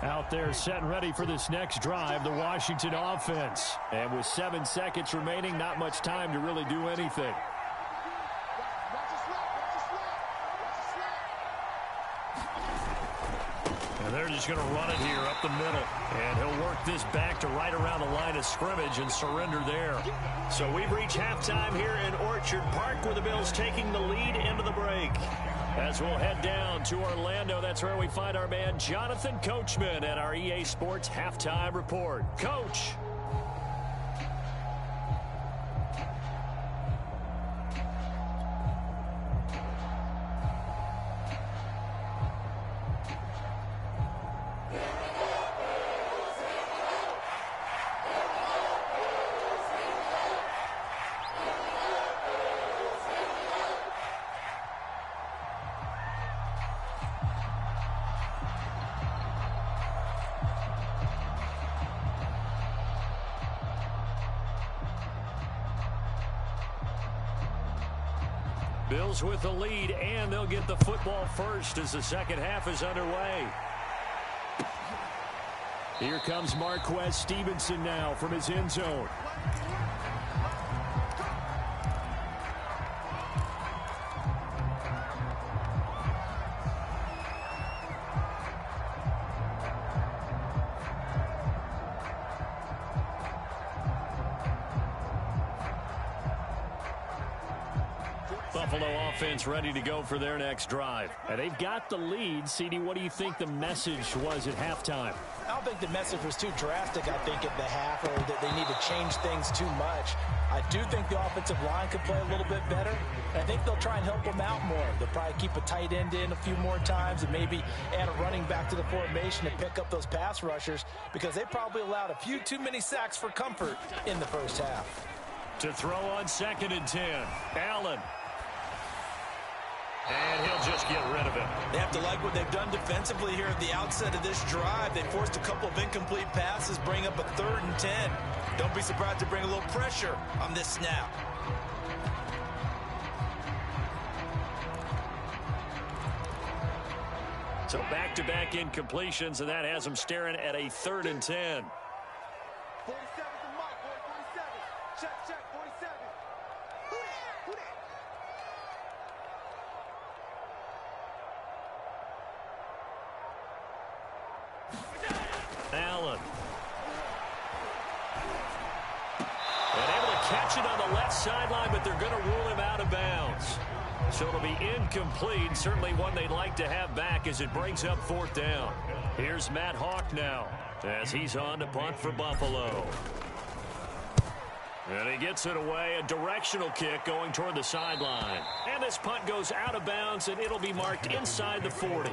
Out there set and ready for this next drive, the Washington offense. And with 7 seconds remaining, not much time to really do anything. And they're just going to run it here up the middle. And he'll work this back to right around the line of scrimmage and surrender there. So we've reached halftime here in Orchard Park, where the Bills taking the lead into the break. As we'll head down to Orlando, that's where we find our man Jonathan Coachman at our EA Sports Halftime Report. Coach. Bills with the lead, and they'll get the football first as the second half is underway. Here comes Marquez Stevenson now from his end zone. Buffalo offense ready to go for their next drive. And they've got the lead. CD, what do you think the message was at halftime? I don't think the message was too drastic, I think, at the half, or that they need to change things too much. I do think the offensive line could play a little bit better. And I think they'll try and help them out more. They'll probably keep a tight end in a few more times and maybe add a running back to the formation and pick up those pass rushers, because they probably allowed a few too many sacks for comfort in the first half. To throw on 2nd and 10, Allen. And he'll just get rid of it. They have to like what they've done defensively here at the outset of this drive. They forced a couple of incomplete passes, bring up a 3rd and 10. Don't be surprised to bring a little pressure on this snap. So back-to-back incompletions, and that has them staring at a 3rd and 10. 47's the mark, boy. 47. Check, 47. Who that? Allen. And able to catch it on the left sideline, but they're going to rule him out of bounds. So it'll be incomplete. Certainly one they'd like to have back as it brings up 4th down. Here's Matt Hawk now as he's on to punt for Buffalo. And he gets it away. A directional kick going toward the sideline. And this punt goes out of bounds, and it'll be marked inside the 40.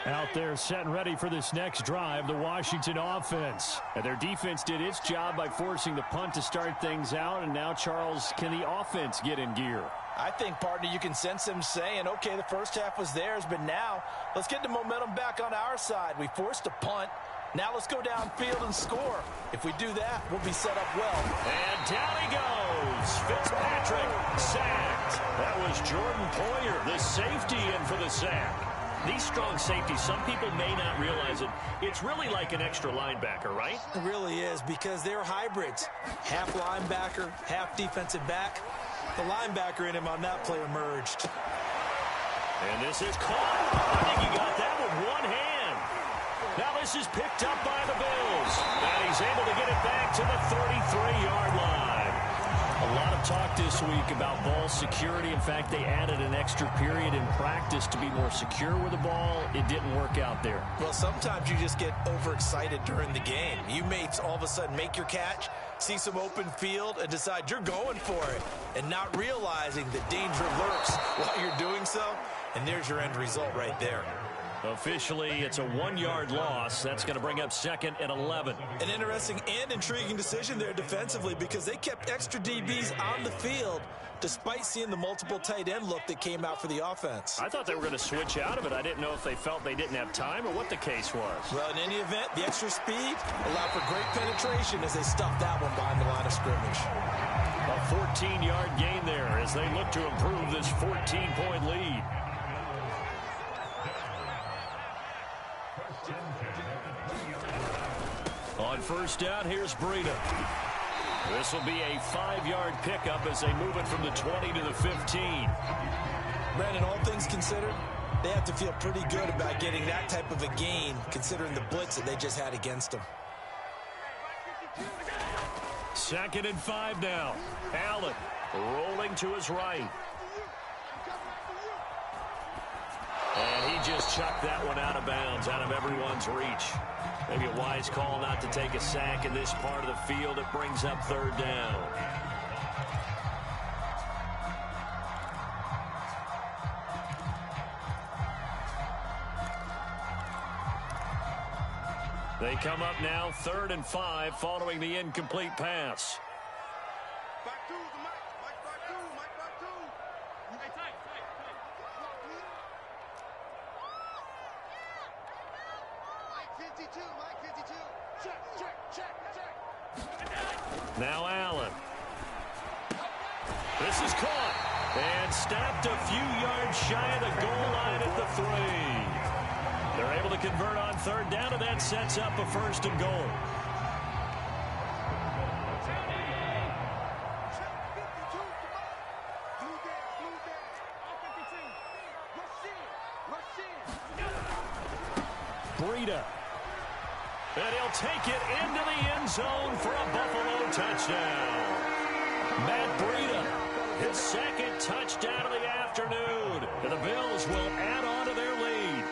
Out there set and ready for this next drive, the Washington offense. And their defense did its job by forcing the punt to start things out. And now, Charles, can the offense get in gear? I think, partner, you can sense them saying, okay, the first half was theirs, but now let's get the momentum back on our side. We forced a punt. Now let's go downfield and score. If we do that, we'll be set up well. And down he goes. Fitzpatrick sacked. That was Jordan Poyer, the safety, in for the sack. These strong safeties, some people may not realize it. It's really like an extra linebacker, right? It really is, because they're hybrids. Half linebacker, half defensive back. The linebacker in him on that play emerged. And this is caught. I think he got that with one hand. Now this is picked up by the Bills. And he's able to get it back to the 33-yard line. A lot of talk this week about ball security. In fact, they added an extra period in practice to be more secure with the ball. It didn't work out there. Well, sometimes you just get overexcited during the game. You may all of a sudden make your catch, see some open field, and decide you're going for it, and not realizing the danger lurks while you're doing so. And there's your end result right there. Officially, it's a 1-yard loss. That's going to bring up 2nd and 11. An interesting and intriguing decision there defensively, because they kept extra DBs on the field despite seeing the multiple tight end look that came out for the offense. I thought they were going to switch out of it. I didn't know if they felt they didn't have time or what the case was. Well, in any event, the extra speed allowed for great penetration as they stuffed that one behind the line of scrimmage. A 14-yard gain there as they look to improve this 14-point lead. On first down, here's Breida. This will be a 5-yard pickup as they move it from the 20 to the 15. Brandon, all things considered, they have to feel pretty good about getting that type of a gain considering the blitz that they just had against them. 2nd and 5 now. Allen rolling to his right. And he just chucked that one out of bounds, out of everyone's reach. Maybe a wise call not to take a sack in this part of the field. It brings up 3rd down. They come up now 3rd and 5 following the incomplete pass. Back two, Mike. Mike, back two. Mike, back two. Hey, tight. Mike 52. Mike 52. Check. Now Allen. This is caught and stopped a few yards shy of the goal line at the 3. They're able to convert on 3rd down, and that sets up a 1st and goal. Breida. And he'll take it into the end zone for a Buffalo touchdown. Matt Breida, his 2nd touchdown of the afternoon. And the Bills will add on to their lead.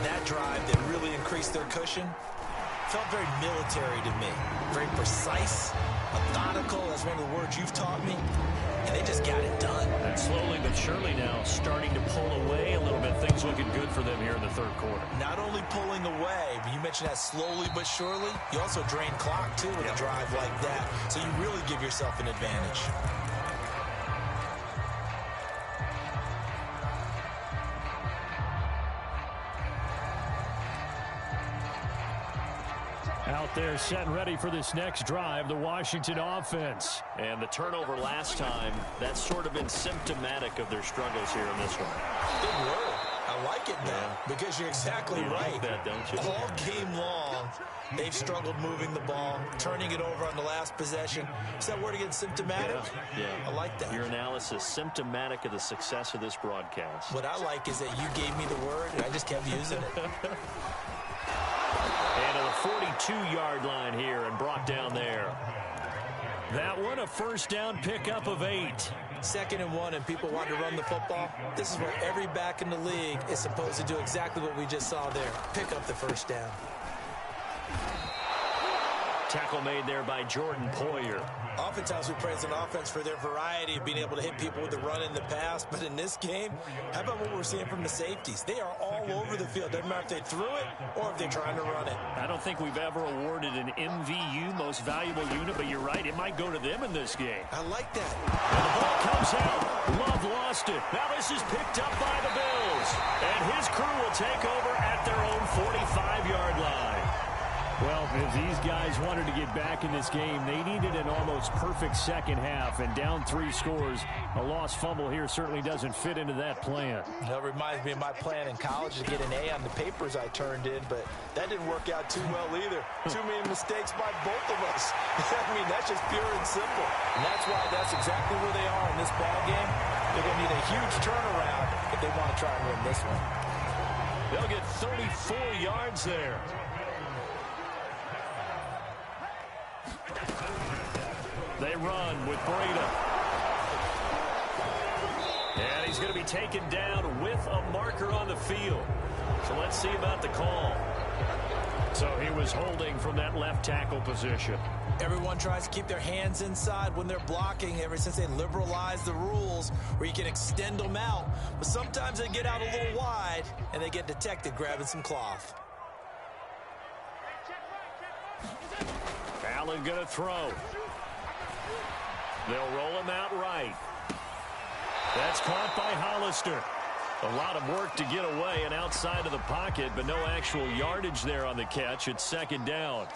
That drive that really increased their cushion felt very military to me. Very precise, methodical. That's one of the words you've taught me. And they just got it done. And slowly but surely now starting to pull away a little bit. Things looking good for them here in the 3rd quarter. Not only pulling away, but you mentioned that slowly but surely. You also drain clock, too, with a drive like that. So you really give yourself an advantage. Out there set and ready for this next drive, the Washington offense. And the turnover last time, that's sort of been symptomatic of their struggles here in this one. Big word. I like it now because you're exactly right. Like that, don't you? All game long, they've struggled moving the ball, turning it over on the last possession. Is that word again, symptomatic? Yeah. I like that. Your analysis, symptomatic of the success of this broadcast. What I like is that you gave me the word, and I just kept using it. And to the 42-yard line here and brought down there. That one, a 1st down pickup of 8. 2nd and 1, and people want to run the football. This is where every back in the league is supposed to do exactly what we just saw there. Pick up the 1st down. Tackle made there by Jordan Poyer. Oftentimes we praise an offense for their variety of being able to hit people with the run in the pass, but in this game, how about what we're seeing from the safeties? They are all over the field. Doesn't matter if they threw it or if they're trying to run it. I don't think we've ever awarded an MVU, most valuable unit, but you're right, it might go to them in this game. I like that. And the ball comes out. Love lost it. Now this is picked up by the Bills. And his crew will take over at their own 45-yard line. Well, if these guys wanted to get back in this game, they needed an almost perfect 2nd half, and down 3 scores. A lost fumble here certainly doesn't fit into that plan. That reminds me of my plan in college to get an A on the papers I turned in, but that didn't work out too well either. Too many mistakes by both of us. I mean, that's just pure and simple. And that's why that's exactly where they are in this ball game. They're going to need a huge turnaround if they want to try and win this one. They'll get 34 yards there. They run with Breida. And he's going to be taken down with a marker on the field. So let's see about the call. So he was holding from that left tackle position. Everyone tries to keep their hands inside when they're blocking ever since they liberalized the rules where you can extend them out. But sometimes they get out a little wide and they get detected grabbing some cloth. Allen going to throw. They'll roll him out right. That's caught by Hollister. A lot of work to get away and outside of the pocket, but no actual yardage there on the catch. It's second down.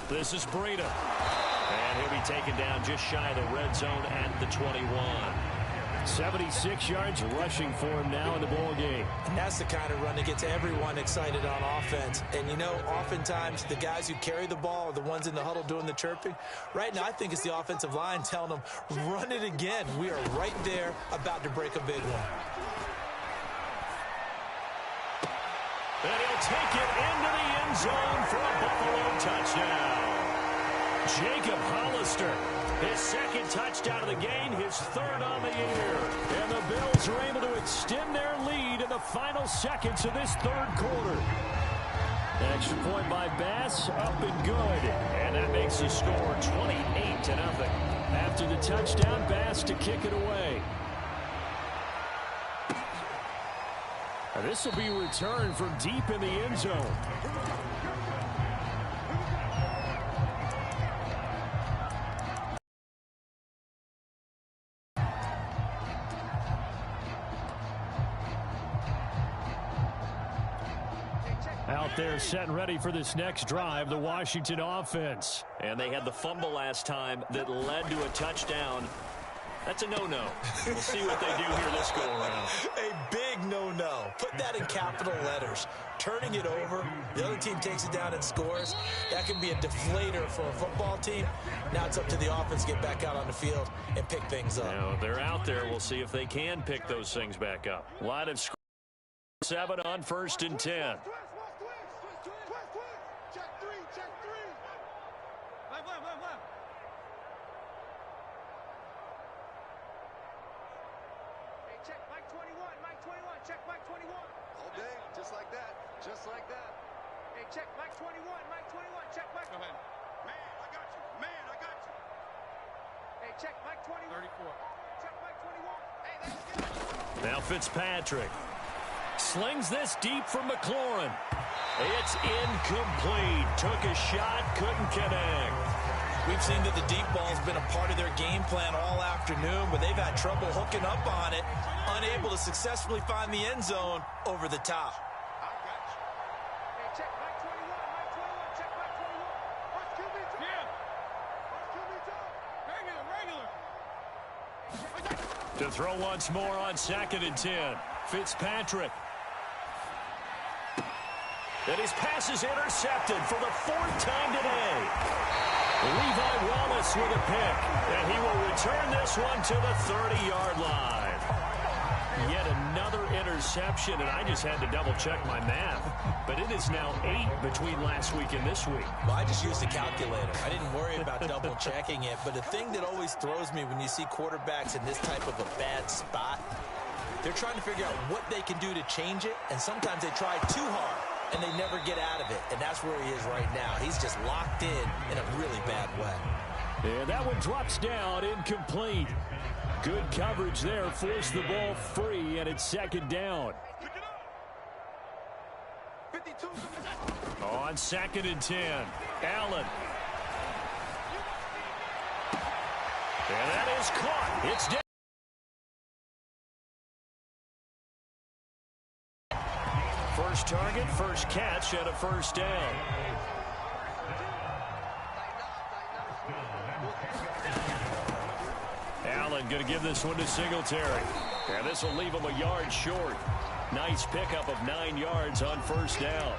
This is Breida. And he'll be taken down just shy of the red zone at the 21. 76 yards rushing for him now in the ball game. And that's the kind of run that gets everyone excited on offense. And, you know, oftentimes the guys who carry the ball are the ones in the huddle doing the chirping. Right now, I think it's the offensive line telling them, run it again. We are right there about to break a big one. And he'll take it into the end zone for a Buffalo touchdown. Jacob Hollister, his second touchdown of the game, his third on the year. And the Bills are able to extend their lead in the final seconds of this third quarter. Extra point by Bass, up and good. And that makes the score 28-0. After the touchdown, Bass to kick it away. This will be returned from deep in the end zone. Out there set and ready for this next drive, the Washington offense. And they had the fumble last time that led to a touchdown. That's a no-no. We'll see what they do here this go-around. A big no-no. Put that in capital letters. Turning it over, the other team takes it down and scores. That can be a deflator for a football team. Now it's up to the offense to get back out on the field and pick things up. Now, they're out there. We'll see if they can pick those things back up. Line of 7 on 1st and 10. Just like that. Hey, check Mike 21, Mike 21, check Mike. Go ahead. Man, I got you. Man, I got you. Hey, check Mike 21. 34. Check Mike 21. Hey, that's good. Now Fitzpatrick slings this deep from McLaurin. It's incomplete. Took a shot, couldn't connect. We've seen that the deep ball's been a part of their game plan all afternoon, but they've had trouble hooking up on it, unable to successfully find the end zone over the top. To throw once more on 2nd and 10. Fitzpatrick. And his pass is intercepted for the 4th time today. Levi Wallace with a pick. And he will return this one to the 30-yard line. Yet another interception, and I just had to double-check my math. But it is now 8 between last week and this week. Well, I just used a calculator. I didn't worry about double-checking it. But the thing that always throws me when you see quarterbacks in this type of a bad spot, they're trying to figure out what they can do to change it, and sometimes they try too hard, and they never get out of it. And that's where he is right now. He's just locked in a really bad way. And that one drops down, incomplete. Good coverage there, forced the ball free, and it's 2nd down. On 2nd and 10, Allen. And that is caught. It's down. First target, first catch, and a first down. Allen going to give this one to Singletary. And this will leave him a yard short. Nice pickup of 9 yards on first down.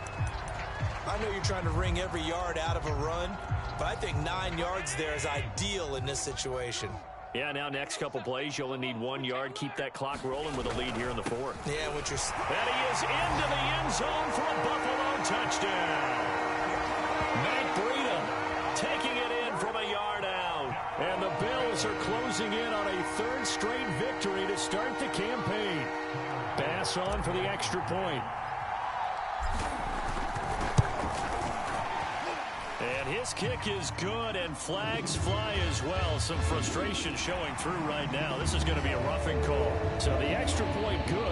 I know you're trying to wring every yard out of a run, but I think 9 yards there is ideal in this situation. Yeah, now next couple plays, you only need 1 yard. Keep that clock rolling with a lead here in the 4th. Yeah, what you're... And he is into the end zone for a Buffalo touchdown. Matt Breida taking it in from a yard out. And the Bills are closing in on a 3rd straight victory to start the campaign. Bass on for the extra point. And his kick is good, and flags fly as well. Some frustration showing through right now. This is going to be a roughing call. So the extra point good.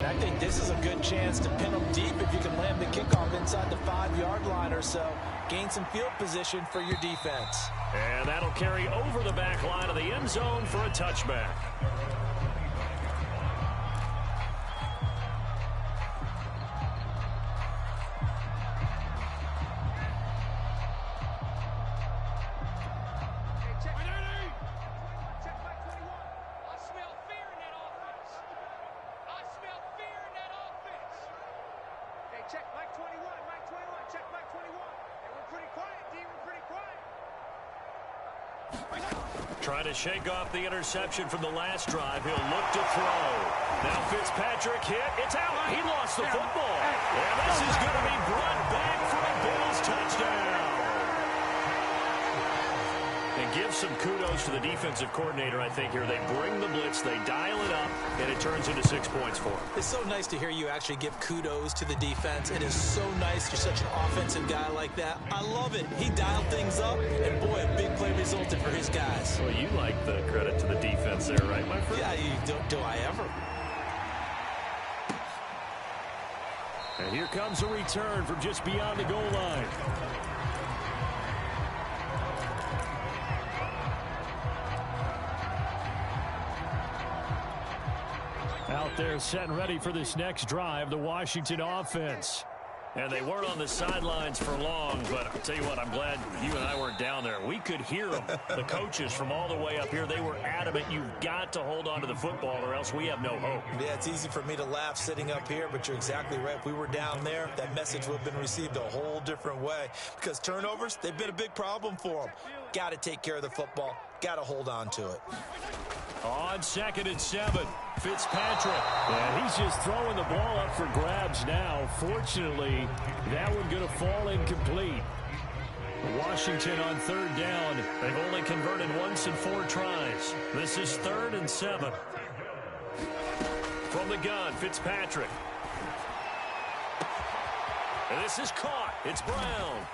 I think this is a good chance to pin them deep if you can land the kickoff inside the 5-yard line or so. Gain some field position for your defense. And that'll carry over the back line of the end zone for a touchback. Check Mike 21, Mike 21, check Mike 21. And we're pretty quiet, D, we're pretty quiet. Trying to shake off the interception from the last drive. He'll look to throw. Now Fitzpatrick hit. It's out. He lost the football. And this is going to be brought back for a Bills touchdown. And give some kudos to the defensive coordinator, I think, here. They bring the blitz, they dial it up, and it turns into 6 points for them. It's so nice to hear you actually give kudos to the defense. It is so nice you're such an offensive guy like that. I love it. He dialed things up, and boy, a big play resulted for his guys. Well, you like the credit to the defense there, right, my friend? Yeah, do I ever? And here comes a return from just beyond the goal line. Out there set and ready for this next drive, the Washington offense. And they weren't on the sidelines for long, but I'll tell you what, I'm glad you and I weren't down there. We could hear them, the coaches from all the way up here. They were adamant, you've got to hold on to the football or else we have no hope. Yeah, it's easy for me to laugh sitting up here, but you're exactly right. If we were down there, that message would have been received a whole different way. Because turnovers, they've been a big problem for them. Got to take care of the football. Got to hold on to it. On 2nd and 7, Fitzpatrick. And he's just throwing the ball up for grabs now. Fortunately, that one going to fall incomplete. Washington on 3rd down. They've only converted once in 4 tries. This is 3rd and 7. From the gun, Fitzpatrick. And this is caught. It's Brown.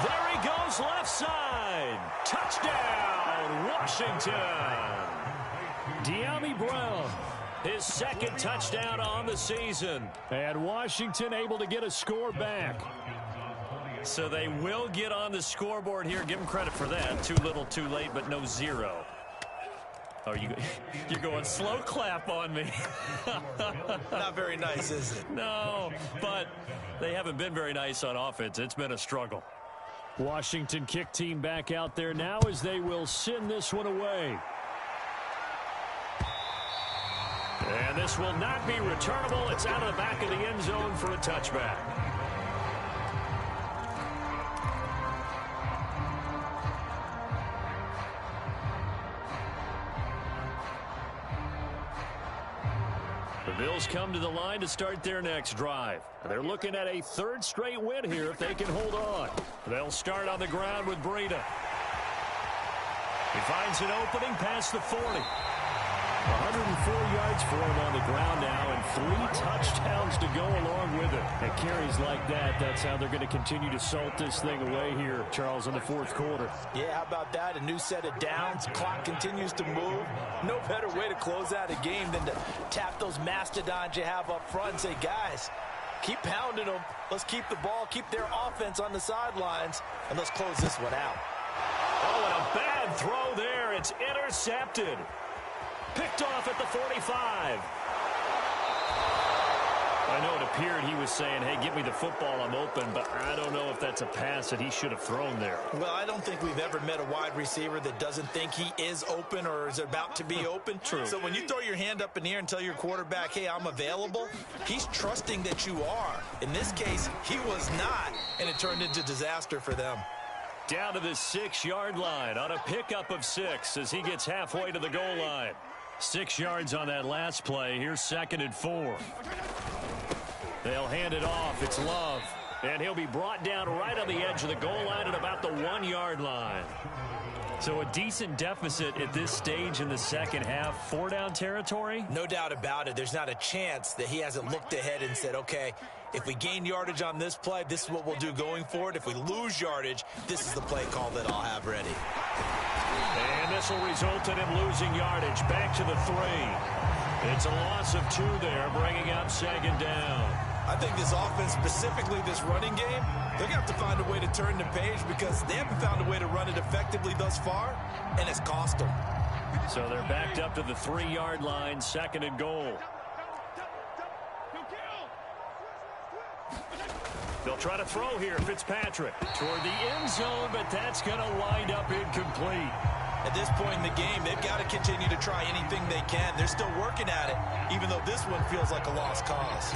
There he goes, left side. Touchdown, Washington. De'Ami Brown, his 2nd touchdown on the season. And Washington able to get a score back. So they will get on the scoreboard here. Give them credit for that. Too little, too late, but no 0. Oh, you're going slow clap on me. Not very nice, is it? No, but they haven't been very nice on offense. It's been a struggle. Washington kick team back out there now as they will send this one away. And this will not be returnable. It's out of the back of the end zone for a touchback. The Bills come to the line to start their next drive. They're looking at a 3rd straight win here if they can hold on. They'll start on the ground with Breida. He finds an opening past the 40. 104 yards for him on the ground now and 3 touchdowns to go along with it. And carries like that, that's how they're going to continue to salt this thing away here, Charles, in the 4th quarter. Yeah, how about that? A new set of downs. Clock continues to move. No better way to close out a game than to tap those mastodons you have up front and say, guys, keep pounding them. Let's keep the ball, keep their offense on the sidelines, and let's close this one out. Oh, and a bad throw there. It's intercepted. Picked off at the 45. I know it appeared he was saying, hey, give me the football, I'm open, but I don't know if that's a pass that he should have thrown there. Well, I don't think we've ever met a wide receiver that doesn't think he is open or is about to be open. True. So when you throw your hand up in the air and tell your quarterback, hey, I'm available, he's trusting that you are. In this case, he was not, and it turned into disaster for them. Down to the 6-yard line on a pickup of 6 as he gets halfway to the goal line. 6 yards on that last play. Here's 2nd and 4. They'll hand it off. It's Love. And he'll be brought down right on the edge of the goal line at about the 1-yard line. So a decent deficit at this stage in the second half. 4-down territory? No doubt about it. There's not a chance that he hasn't looked ahead and said, okay, if we gain yardage on this play, this is what we'll do going forward. If we lose yardage, this is the play call that I'll have ready. And this will result in him losing yardage. Back to the 3. It's a loss of 2 there, bringing up 2nd down. I think this offense, specifically this running game, they're going to have to find a way to turn the page because they haven't found a way to run it effectively thus far, and it's cost them. So they're backed up to the 3-yard line, 2nd and goal. They'll try to throw here, Fitzpatrick, toward the end zone, but that's going to wind up incomplete. At this point in the game, they've got to continue to try anything they can. They're still working at it, even though this one feels like a lost cause.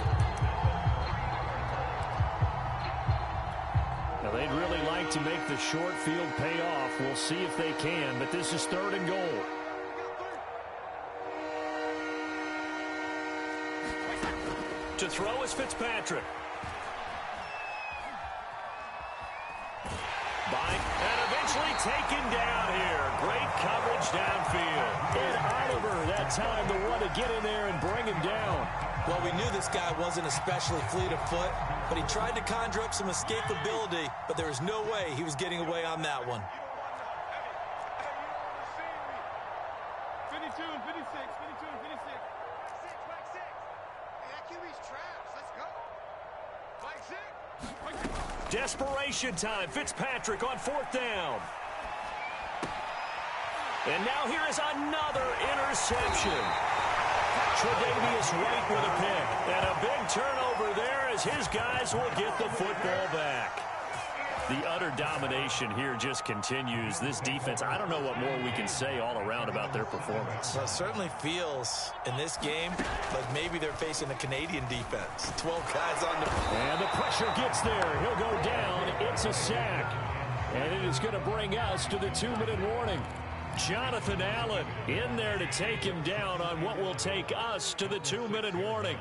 Now, they'd really like to make the short field pay off. We'll see if they can, but this is 3rd and goal. To throw is Fitzpatrick. And eventually taken down here. Great coverage downfield. And Oliver, that time the one to get in there and bring him down. Well, we knew this guy wasn't especially fleet of foot, but he tried to conjure up some escapability, but there was no way he was getting away on that one. 52 and 56, 52 and 56. Flag 6. Hey, that QB's trash. Let's go. Flag 6. Desperation time. Fitzpatrick on 4th down. And now here is another interception. Tre'Davious White with a pick. And a big turnover there as his guys will get the football back. The utter domination here just continues. This defense, I don't know what more we can say all around about their performance. Well, it certainly feels in this game like maybe they're facing a Canadian defense. 12 guys on the... And the pressure gets there. He'll go down. It's a sack. And it is going to bring us to the 2-minute warning. Jonathan Allen in there to take him down on what will take us to the 2-minute warning.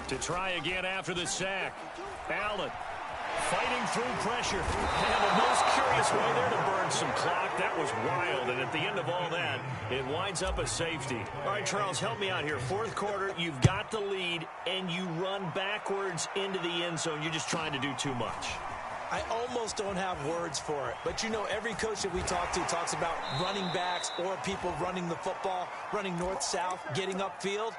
To try again after the sack. Allen fighting through pressure. And the most curious way there to burn some clock. That was wild. And at the end of all that, it winds up a safety. All right, Charles, help me out here. 4th quarter, you've got the lead, and you run backwards into the end zone. You're just trying to do too much. I almost don't have words for it. But, you know, every coach that we talk to talks about running backs or people running the football, running north-south, getting upfield.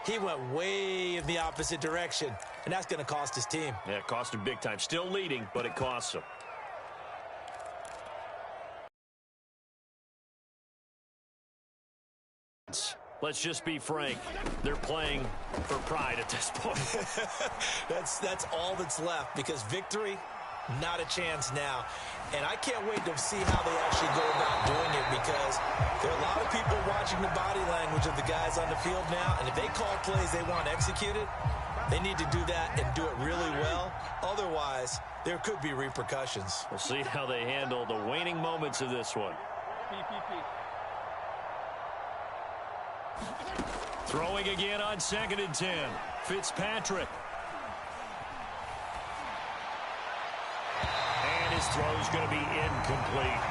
He went way in the opposite direction, and that's going to cost his team. Yeah, it cost him big time. Still leading, but it costs him. Let's just be frank. They're playing for pride at this point. That's all that's left because victory, not a chance now. And I can't wait to see how they actually go about doing it because there are a lot of people watching the body language of the guys on the field now. And if they call plays they want executed, they need to do that and do it really well. Otherwise, there could be repercussions. We'll see how they handle the waning moments of this one. Throwing again on 2nd and 10. Fitzpatrick. And his throw is going to be incomplete.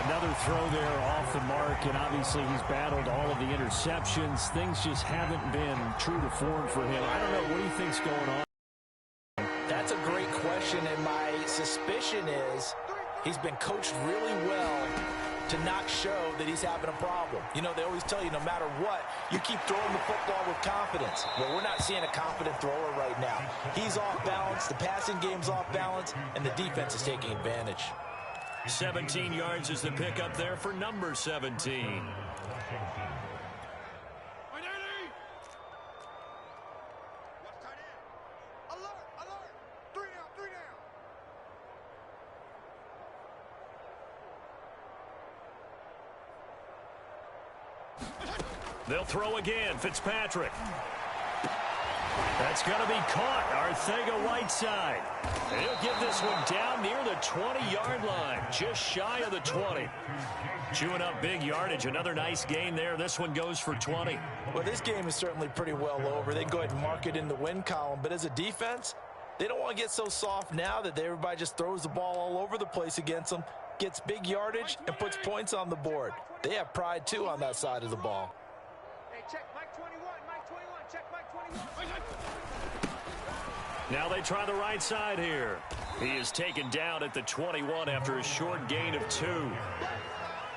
Another throw there off the mark, and obviously he's battled all of the interceptions. Things just haven't been true to form for him. I don't know. What do you think's going on? That's a great question, and my suspicion is he's been coached really well to not show that he's having a problem. You know, they always tell you no matter what, you keep throwing the football with confidence. Well, we're not seeing a confident thrower right now. He's off balance, the passing game's off balance, and the defense is taking advantage. 17 yards is the pickup there for number 17. They'll throw again. Fitzpatrick. That's going to be caught. Arcega-Whiteside. He'll get this one down near the 20-yard line. Just shy of the 20. Chewing up big yardage. Another nice gain there. This one goes for 20. Well, this game is certainly pretty well over. They can go ahead and mark it in the win column. But as a defense, They don't want to get so soft now that everybody just throws the ball all over the place against them, gets big yardage, and puts points on the board. They have pride, too, on that side of the ball. Hey, check Mike 21, Mike 21, check Mike 21. Now they try the right side here. He is taken down at the 21 after a short gain of 2.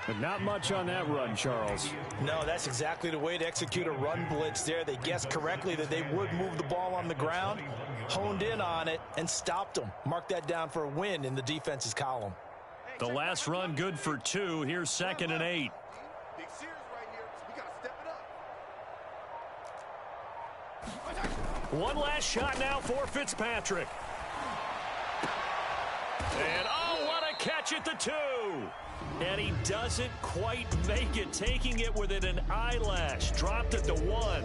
But not much on that run, Charles. No, that's exactly the way to execute a run blitz there. They guessed correctly that they would move the ball on the ground, honed in on it, and stopped them. Mark that down for a win in the defense's column. The last run good for 2. Here's 2nd and 8. Big series right here. We got to step it up. One last shot now for Fitzpatrick. And oh, what a catch at the 2. And he doesn't quite make it, taking it within an eyelash. Dropped it to 1.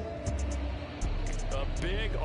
A big